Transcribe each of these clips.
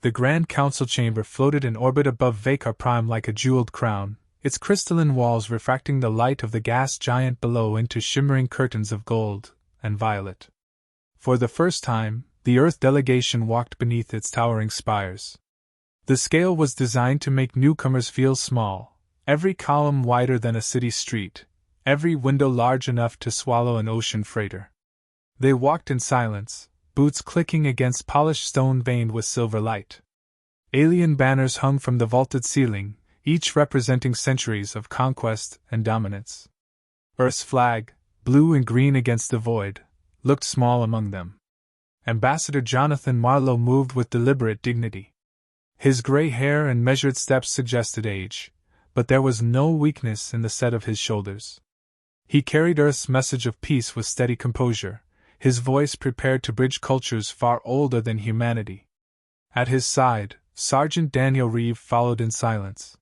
The Grand Council chamber floated in orbit above Vakar Prime like a jeweled crown, its crystalline walls refracting the light of the gas giant below into shimmering curtains of gold and violet. For the first time, the Earth delegation walked beneath its towering spires. The scale was designed to make newcomers feel small, every column wider than a city street, every window large enough to swallow an ocean freighter. They walked in silence, boots clicking against polished stone veined with silver light. Alien banners hung from the vaulted ceiling, each representing centuries of conquest and dominance. Earth's flag, blue and green against the void, looked small among them. Ambassador Jonathan Marlo moved with deliberate dignity. His gray hair and measured steps suggested age, but there was no weakness in the set of his shoulders. He carried Earth's message of peace with steady composure, his voice prepared to bridge cultures far older than humanity. At his side, Sergeant Daniel Reeve followed in silence.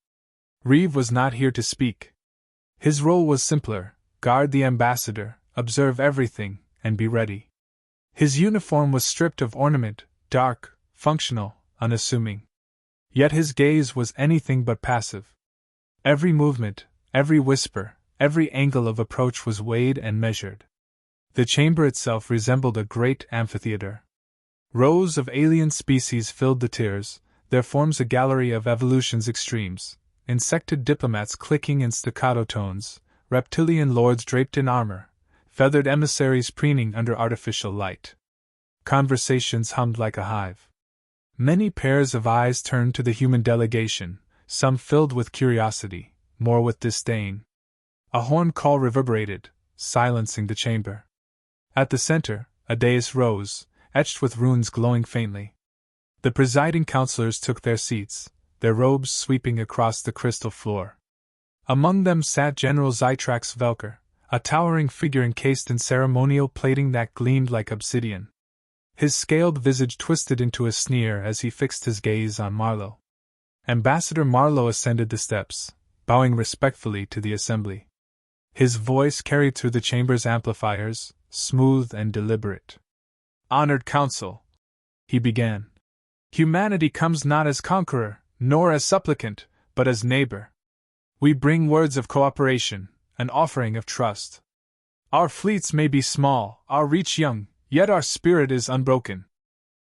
Reeve was not here to speak. His role was simpler: guard the ambassador, observe everything, and be ready. His uniform was stripped of ornament, dark, functional, unassuming. Yet his gaze was anything but passive. Every movement, every whisper, every angle of approach was weighed and measured. The chamber itself resembled a great amphitheater. Rows of alien species filled the tiers, their forms a gallery of evolution's extremes: insected diplomats clicking in staccato tones, reptilian lords draped in armor, feathered emissaries preening under artificial light. Conversations hummed like a hive. Many pairs of eyes turned to the human delegation, some filled with curiosity, more with disdain. A horn call reverberated, silencing the chamber. At the center, a dais rose, etched with runes glowing faintly. The presiding counselors took their seats, their robes sweeping across the crystal floor. Among them sat General Zytrax Velker, a towering figure encased in ceremonial plating that gleamed like obsidian. His scaled visage twisted into a sneer as he fixed his gaze on Marlo. Ambassador Marlo ascended the steps, bowing respectfully to the assembly. His voice carried through the chamber's amplifiers, smooth and deliberate. "Honored Council," he began. "Humanity comes not as conqueror, nor as supplicant, but as neighbor. We bring words of cooperation, an offering of trust. Our fleets may be small, our reach young, yet our spirit is unbroken.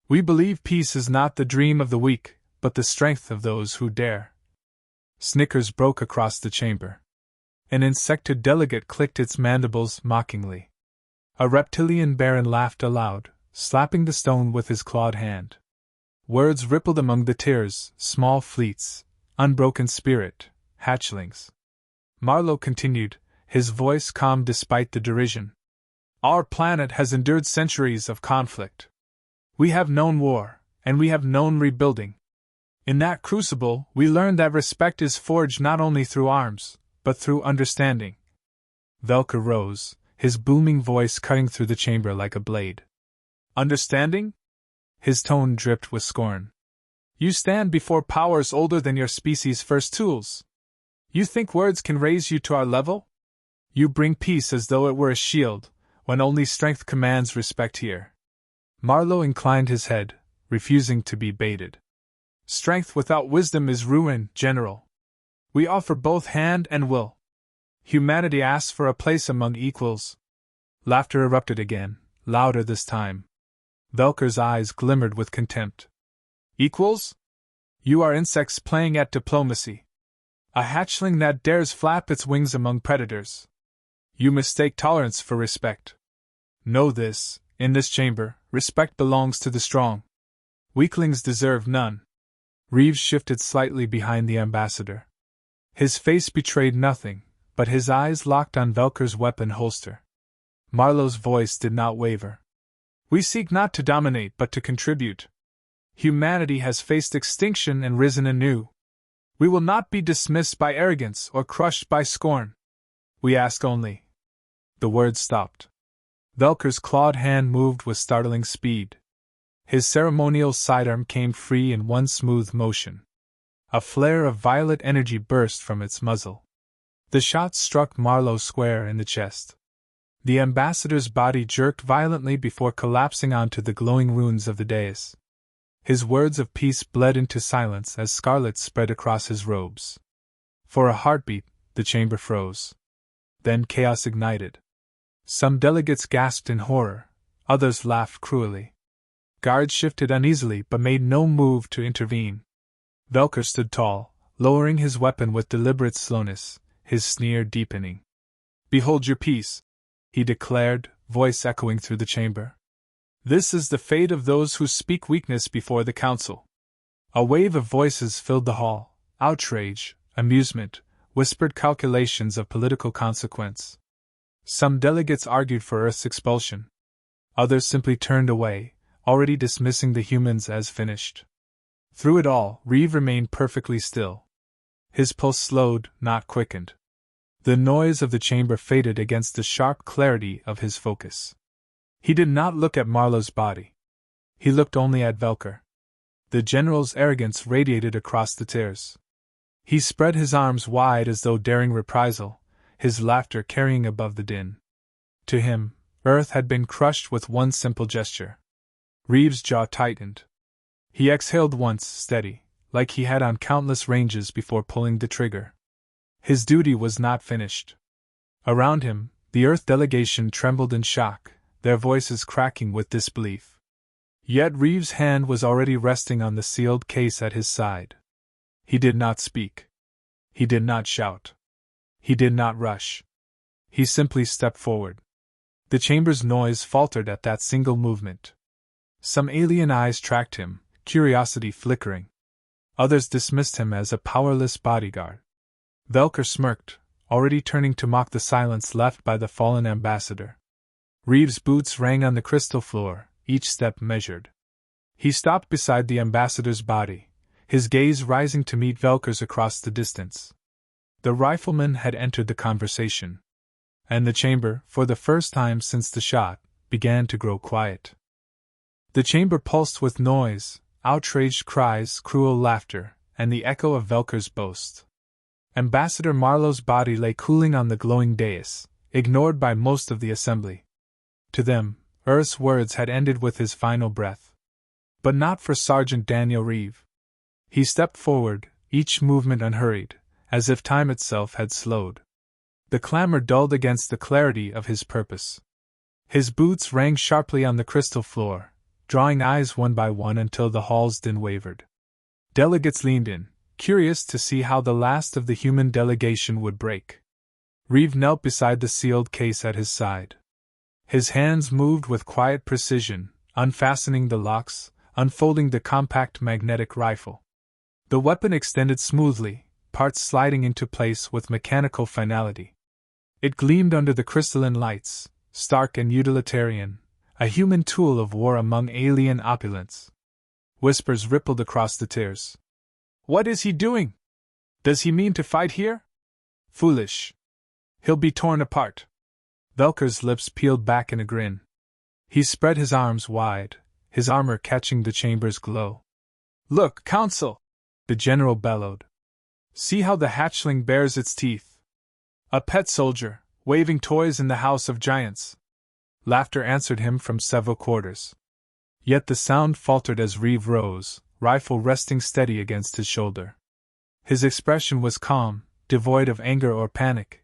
We believe peace is not the dream of the weak, but the strength of those who dare." Snickers broke across the chamber. An insected delegate clicked its mandibles mockingly. A reptilian baron laughed aloud, slapping the stone with his clawed hand. Words rippled among the tiers: small fleets, unbroken spirit, hatchlings. Marlo continued, his voice calm despite the derision. "Our planet has endured centuries of conflict. We have known war, and we have known rebuilding. In that crucible, we learned that respect is forged not only through arms, but through understanding." Velker rose, his booming voice cutting through the chamber like a blade. "Understanding?" His tone dripped with scorn. "You stand before powers older than your species' first tools. You think words can raise you to our level? You bring peace as though it were a shield, when only strength commands respect here." Marlo inclined his head, refusing to be baited. "Strength without wisdom is ruin, General. We offer both hand and will. Humanity asks for a place among equals." Laughter erupted again, louder this time. Velker's eyes glimmered with contempt. "Equals? You are insects playing at diplomacy. A hatchling that dares flap its wings among predators. You mistake tolerance for respect. Know this, in this chamber, respect belongs to the strong. Weaklings deserve none." Reeve shifted slightly behind the ambassador. His face betrayed nothing, but his eyes locked on Velker's weapon holster. Marlo's voice did not waver. "We seek not to dominate but to contribute. Humanity has faced extinction and risen anew. We will not be dismissed by arrogance or crushed by scorn. We ask only." The words stopped. Velker's clawed hand moved with startling speed. His ceremonial sidearm came free in one smooth motion. A flare of violet energy burst from its muzzle. The shot struck Marlo square in the chest. The ambassador's body jerked violently before collapsing onto the glowing runes of the dais. His words of peace bled into silence as scarlet spread across his robes. For a heartbeat, the chamber froze. Then chaos ignited. Some delegates gasped in horror, others laughed cruelly. Guards shifted uneasily but made no move to intervene. Velker stood tall, lowering his weapon with deliberate slowness, his sneer deepening. "Behold your peace," he declared, voice echoing through the chamber. "This is the fate of those who speak weakness before the council." A wave of voices filled the hall: outrage, amusement, whispered calculations of political consequence. Some delegates argued for Earth's expulsion. Others simply turned away, already dismissing the humans as finished. Through it all, Reeve remained perfectly still. His pulse slowed, not quickened. The noise of the chamber faded against the sharp clarity of his focus. He did not look at Marlo's body. He looked only at Velker. The general's arrogance radiated across the tiers. He spread his arms wide as though daring reprisal, his laughter carrying above the din. To him, Earth had been crushed with one simple gesture. Reeve's jaw tightened. He exhaled once, steady, like he had on countless ranges before pulling the trigger. His duty was not finished. Around him, the Earth delegation trembled in shock, their voices cracking with disbelief. Yet Reeve's hand was already resting on the sealed case at his side. He did not speak. He did not shout. He did not rush. He simply stepped forward. The chamber's noise faltered at that single movement. Some alien eyes tracked him, curiosity flickering. Others dismissed him as a powerless bodyguard. Velker smirked, already turning to mock the silence left by the fallen ambassador. Reeve's boots rang on the crystal floor, each step measured. He stopped beside the ambassador's body, his gaze rising to meet Velker's across the distance. The rifleman had entered the conversation. And the chamber, for the first time since the shot, began to grow quiet. The chamber pulsed with noise, outraged cries, cruel laughter, and the echo of Velker's boast. Ambassador Marlo's body lay cooling on the glowing dais, ignored by most of the assembly. To them, Earth's words had ended with his final breath. But not for Sergeant Daniel Reeve. He stepped forward, each movement unhurried, as if time itself had slowed. The clamor dulled against the clarity of his purpose. His boots rang sharply on the crystal floor, drawing eyes one by one until the hall's din wavered. Delegates leaned in, curious to see how the last of the human delegation would break. Reeve knelt beside the sealed case at his side. His hands moved with quiet precision, unfastening the locks, unfolding the compact magnetic rifle. The weapon extended smoothly, parts sliding into place with mechanical finality. It gleamed under the crystalline lights, stark and utilitarian, a human tool of war among alien opulence. Whispers rippled across the tiers. "What is he doing? Does he mean to fight here? Foolish. He'll be torn apart." Velker's lips peeled back in a grin. He spread his arms wide, his armor catching the chamber's glow. "Look, Council!" the general bellowed. "See how the hatchling bares its teeth. A pet soldier, waving toys in the House of Giants." Laughter answered him from several quarters. Yet the sound faltered as Reeve rose, rifle resting steady against his shoulder. His expression was calm, devoid of anger or panic.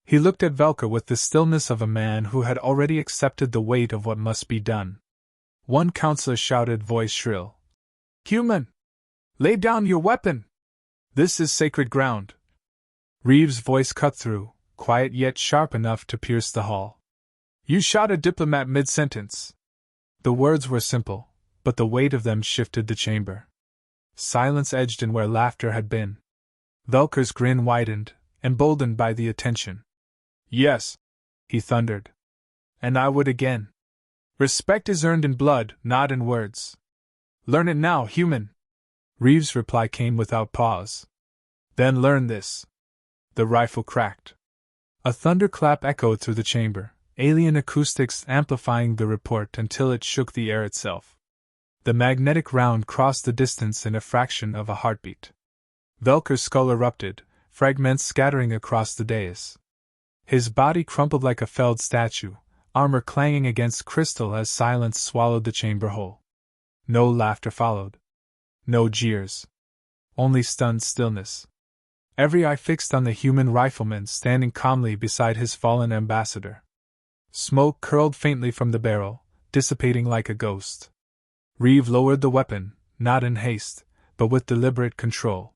He looked at Velker with the stillness of a man who had already accepted the weight of what must be done. One counselor shouted, voice shrill, "Human! Lay down your weapon! This is sacred ground." Reeve's voice cut through, quiet yet sharp enough to pierce the hall. "You shot a diplomat mid-sentence." The words were simple, but the weight of them shifted the chamber. Silence edged in where laughter had been. Velker's grin widened, emboldened by the attention. "Yes," he thundered. "And I would again. Respect is earned in blood, not in words. Learn it now, human." Reeve's reply came without pause. "Then learn this." The rifle cracked. A thunderclap echoed through the chamber, alien acoustics amplifying the report until it shook the air itself. The magnetic round crossed the distance in a fraction of a heartbeat. Velker's skull erupted, fragments scattering across the dais. His body crumpled like a felled statue, armor clanging against crystal as silence swallowed the chamber whole. No laughter followed. No jeers. Only stunned stillness. Every eye fixed on the human rifleman standing calmly beside his fallen ambassador. Smoke curled faintly from the barrel, dissipating like a ghost. Reeve lowered the weapon, not in haste, but with deliberate control.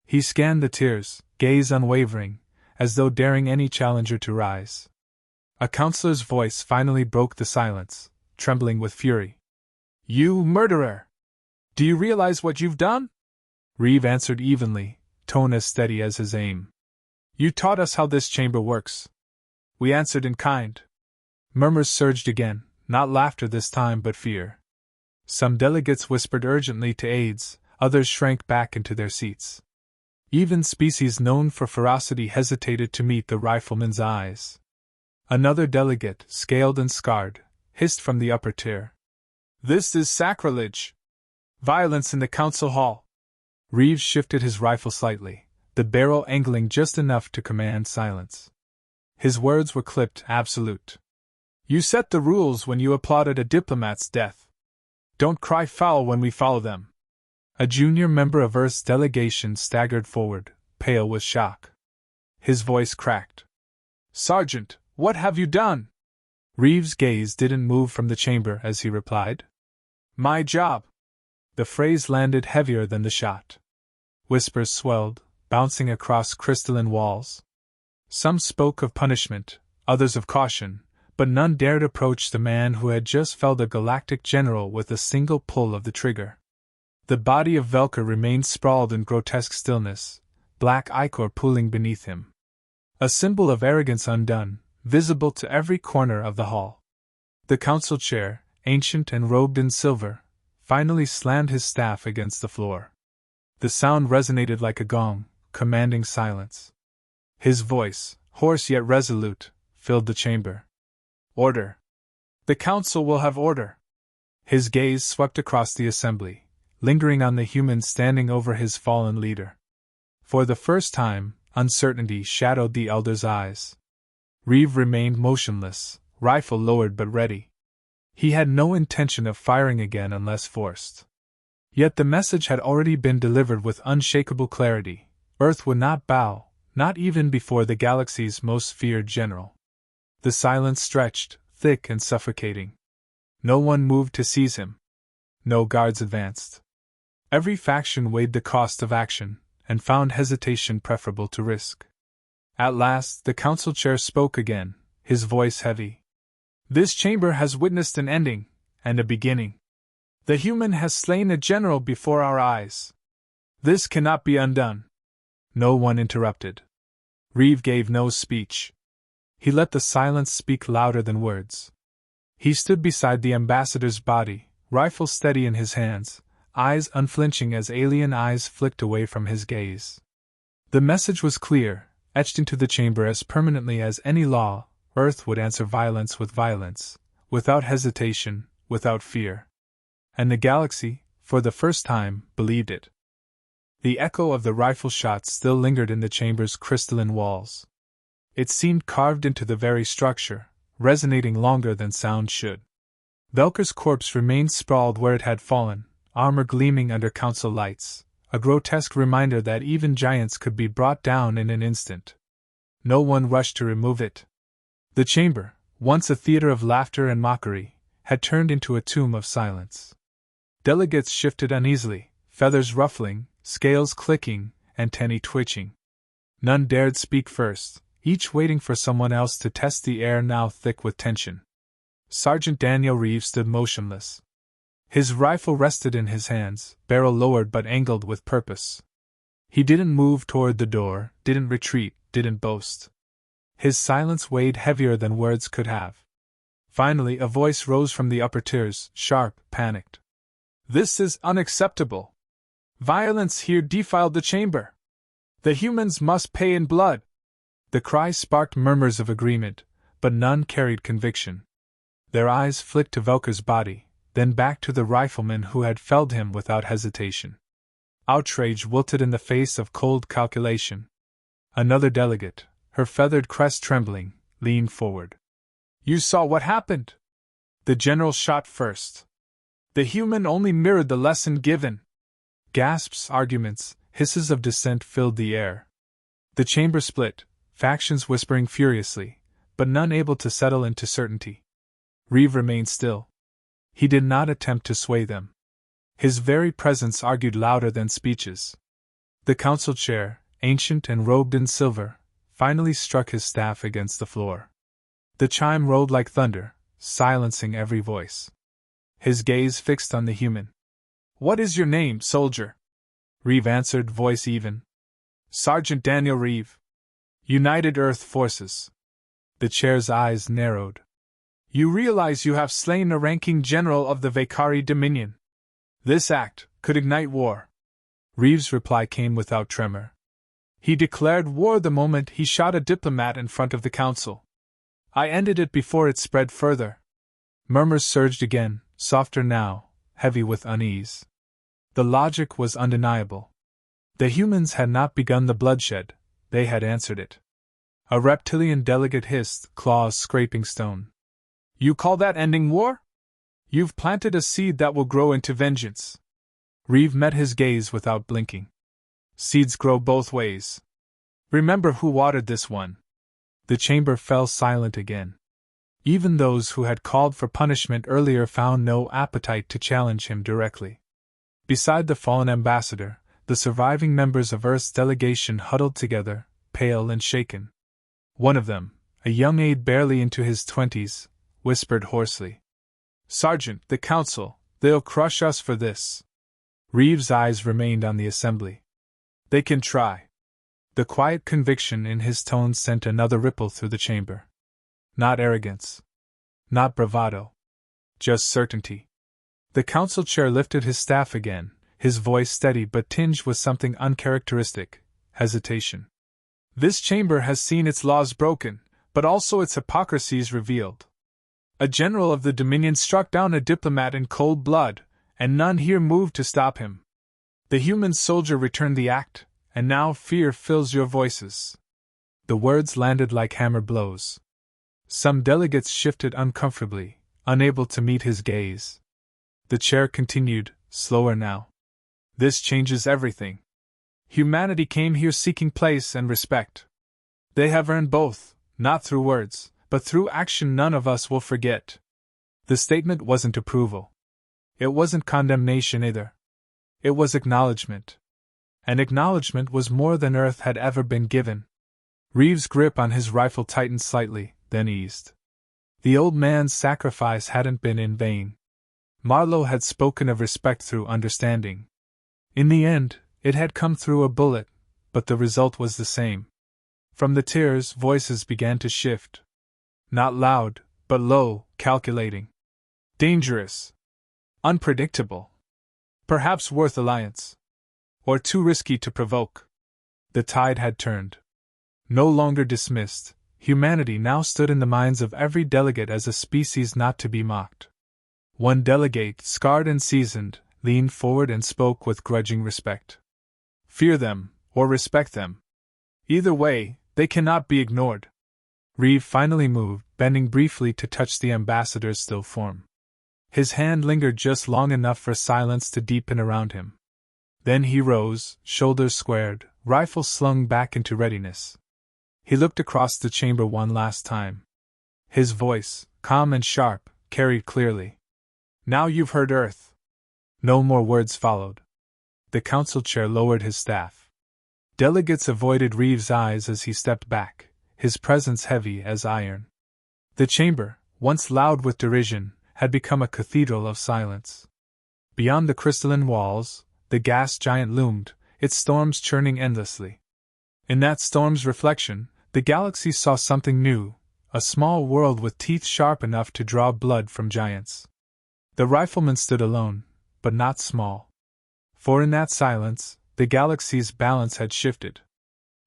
He scanned the tiers, gaze unwavering, as though daring any challenger to rise. A counselor's voice finally broke the silence, trembling with fury. "You murderer! Do you realize what you've done?" Reeve answered evenly, tone as steady as his aim. "You taught us how this chamber works." We answered in kind. Murmurs surged again, not laughter this time but fear. Some delegates whispered urgently to aides, others shrank back into their seats. Even species known for ferocity hesitated to meet the rifleman's eyes. Another delegate, scaled and scarred, hissed from the upper tier. "This is sacrilege! Violence in the council hall!" Reeves shifted his rifle slightly, the barrel angling just enough to command silence. His words were clipped, absolute. "You set the rules when you applauded a diplomat's death. Don't cry foul when we follow them." A junior member of Earth's delegation staggered forward, pale with shock. His voice cracked. "Sergeant, what have you done?" Reeves' gaze didn't move from the chamber as he replied. "My job." The phrase landed heavier than the shot. Whispers swelled, bouncing across crystalline walls. Some spoke of punishment, others of caution, but none dared approach the man who had just felled a galactic general with a single pull of the trigger. The body of Velker remained sprawled in grotesque stillness, black ichor pooling beneath him. A symbol of arrogance undone, visible to every corner of the hall. The council chair, ancient and robed in silver, finally slammed his staff against the floor. The sound resonated like a gong, commanding silence. His voice, hoarse yet resolute, filled the chamber. "Order! The council will have order!" His gaze swept across the assembly, lingering on the human standing over his fallen leader. For the first time, uncertainty shadowed the elder's eyes. Reeve remained motionless, rifle lowered but ready. He had no intention of firing again unless forced. Yet the message had already been delivered with unshakable clarity. Earth would not bow, not even before the galaxy's most feared general. The silence stretched, thick and suffocating. No one moved to seize him. No guards advanced. Every faction weighed the cost of action, and found hesitation preferable to risk. At last, the council chair spoke again, his voice heavy. "This chamber has witnessed an ending, and a beginning. The human has slain a general before our eyes. This cannot be undone." No one interrupted. Reeve gave no speech. He let the silence speak louder than words. He stood beside the ambassador's body, rifle steady in his hands, eyes unflinching as alien eyes flicked away from his gaze. The message was clear, etched into the chamber as permanently as any law. Earth would answer violence with violence, without hesitation, without fear. And the galaxy, for the first time, believed it. The echo of the rifle shots still lingered in the chamber's crystalline walls. It seemed carved into the very structure, resonating longer than sound should. Velker's corpse remained sprawled where it had fallen, armor gleaming under council lights, a grotesque reminder that even giants could be brought down in an instant. No one rushed to remove it. The chamber, once a theater of laughter and mockery, had turned into a tomb of silence. Delegates shifted uneasily, feathers ruffling, scales clicking, antennae twitching. None dared speak first, each waiting for someone else to test the air now thick with tension. Sergeant Daniel Reeve stood motionless. His rifle rested in his hands, barrel lowered but angled with purpose. He didn't move toward the door, didn't retreat, didn't boast. His silence weighed heavier than words could have. Finally, a voice rose from the upper tiers, sharp, panicked. "This is unacceptable. Violence here defiled the chamber. The humans must pay in blood." The cry sparked murmurs of agreement, but none carried conviction. Their eyes flicked to Velker's body, then back to the rifleman who had felled him without hesitation. Outrage wilted in the face of cold calculation. Another delegate, her feathered crest trembling, leaned forward. "You saw what happened. The general shot first. The human only mirrored the lesson given." Gasps, arguments, hisses of dissent filled the air. The chamber split, factions whispering furiously, but none able to settle into certainty. Reeve remained still. He did not attempt to sway them. His very presence argued louder than speeches. The council chair, ancient and robed in silver, finally struck his staff against the floor. The chime rolled like thunder, silencing every voice. His gaze fixed on the human. "What is your name, soldier?" Reeve answered, voice even. "Sergeant Daniel Reeve. United Earth Forces." The chair's eyes narrowed. "You realize you have slain a ranking general of the Vakari Dominion. This act could ignite war." Reeve's reply came without tremor. "He declared war the moment he shot a diplomat in front of the council. I ended it before it spread further." Murmurs surged again, softer now, heavy with unease. The logic was undeniable. The humans had not begun the bloodshed, they had answered it. A reptilian delegate hissed, claws scraping stone. "You call that ending war? You've planted a seed that will grow into vengeance." Reeve met his gaze without blinking. "Seeds grow both ways. Remember who watered this one." The chamber fell silent again. Even those who had called for punishment earlier found no appetite to challenge him directly. Beside the fallen ambassador, the surviving members of Earth's delegation huddled together, pale and shaken. One of them, a young aide barely into his 20s, whispered hoarsely, "Sergeant, the council, they'll crush us for this." Reeve's eyes remained on the assembly. "They can try." The quiet conviction in his tone sent another ripple through the chamber. Not arrogance. Not bravado. Just certainty. The council chair lifted his staff again, his voice steady but tinged with something uncharacteristic, hesitation. "This chamber has seen its laws broken, but also its hypocrisies revealed. A general of the Dominion struck down a diplomat in cold blood, and none here moved to stop him. The human soldier returned the act, and now fear fills your voices." The words landed like hammer blows. Some delegates shifted uncomfortably, unable to meet his gaze. The chair continued, slower now. "This changes everything. Humanity came here seeking place and respect. They have earned both, not through words, but through action none of us will forget." The statement wasn't approval. It wasn't condemnation either. It was acknowledgement. And acknowledgement was more than Earth had ever been given. Reeve's grip on his rifle tightened slightly, then eased. The old man's sacrifice hadn't been in vain. Marlo had spoken of respect through understanding. In the end, it had come through a bullet, but the result was the same. From the tiers, voices began to shift. Not loud, but low, calculating. Dangerous. Unpredictable. Perhaps worth alliance. Or too risky to provoke. The tide had turned. No longer dismissed, humanity now stood in the minds of every delegate as a species not to be mocked. One delegate, scarred and seasoned, leaned forward and spoke with grudging respect. "Fear them, or respect them. Either way, they cannot be ignored." Reeve finally moved, bending briefly to touch the ambassador's still form. His hand lingered just long enough for silence to deepen around him. Then he rose, shoulders squared, rifle slung back into readiness. He looked across the chamber one last time. His voice, calm and sharp, carried clearly. "Now you've heard Earth." No more words followed. The council chair lowered his staff. Delegates avoided Reeve's eyes as he stepped back, his presence heavy as iron. The chamber, once loud with derision, had become a cathedral of silence. Beyond the crystalline walls, the gas giant loomed, its storms churning endlessly. In that storm's reflection, the galaxy saw something new, a small world with teeth sharp enough to draw blood from giants. The Rifleman stood alone, but not small. For in that silence, the galaxy's balance had shifted.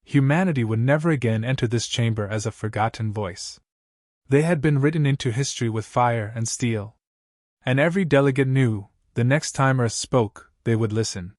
Humanity would never again enter this chamber as a forgotten voice. They had been written into history with fire and steel. And every delegate knew, the next time Earth spoke, they would listen.